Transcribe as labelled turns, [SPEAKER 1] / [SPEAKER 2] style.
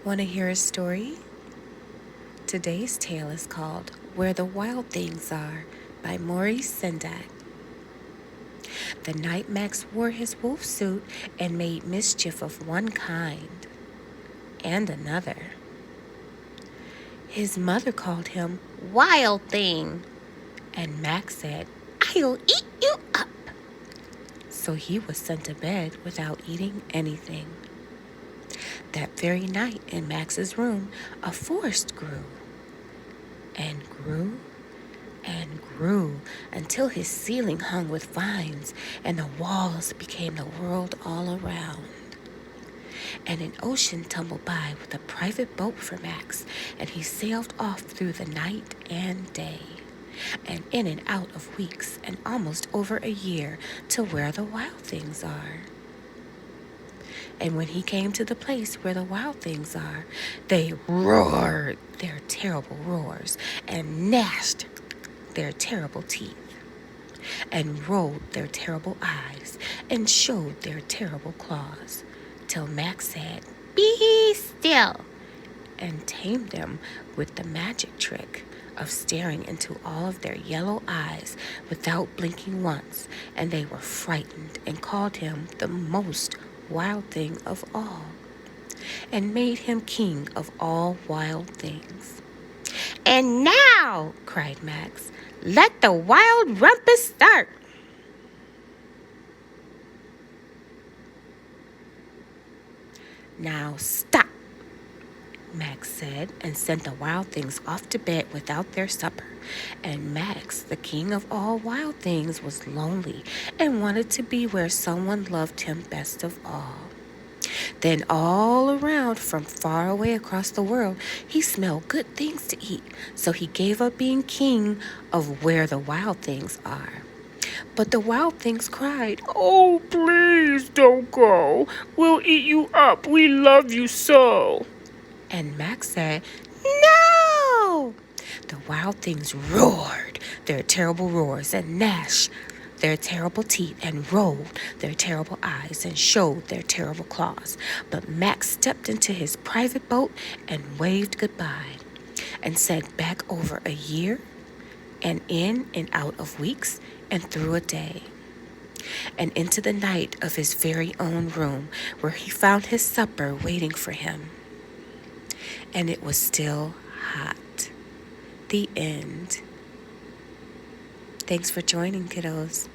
[SPEAKER 1] Want to hear a story? Today's tale is called Where the Wild Things Are by Maurice Sendak. The night Max wore his wolf suit and made mischief of one kind and another. His mother called him Wild Thing, and Max said, "I'll eat you up." So he was sent to bed without eating anything. That very night in Max's room, a forest grew and grew and grew until his ceiling hung with vines and the walls became the world all around. And an ocean tumbled by with a private boat for Max, and he sailed off through the night and day, and in and out of weeks, and almost over a year, to where the wild things are. And when he came to the place where the wild things are, they roared their terrible roars and gnashed their terrible teeth and rolled their terrible eyes and showed their terrible claws, till Max said, "Be still," and tamed them with the magic trick of staring into all of their yellow eyes without blinking once, and they were frightened and called him the most wild thing of all, and made him king of all wild things. "And now," cried Max, "let the wild rumpus start." "Now stop," Max said, and sent the wild things off to bed without their supper. And Max, the king of all wild things, was lonely and wanted to be where someone loved him best of all. Then all around, from far away across the world, he smelled good things to eat, so he gave up being king of where the wild things are. But the wild things cried, "Oh, please don't go. We'll eat you up. We love you so." And Max said, "No!" The wild things roared their terrible roars and gnashed their terrible teeth and rolled their terrible eyes and showed their terrible claws. But Max stepped into his private boat and waved goodbye and said back over a year and in and out of weeks and through a day and into the night of his very own room, where he found his supper waiting for him. And it was still hot. The end. Thanks for joining, kiddos.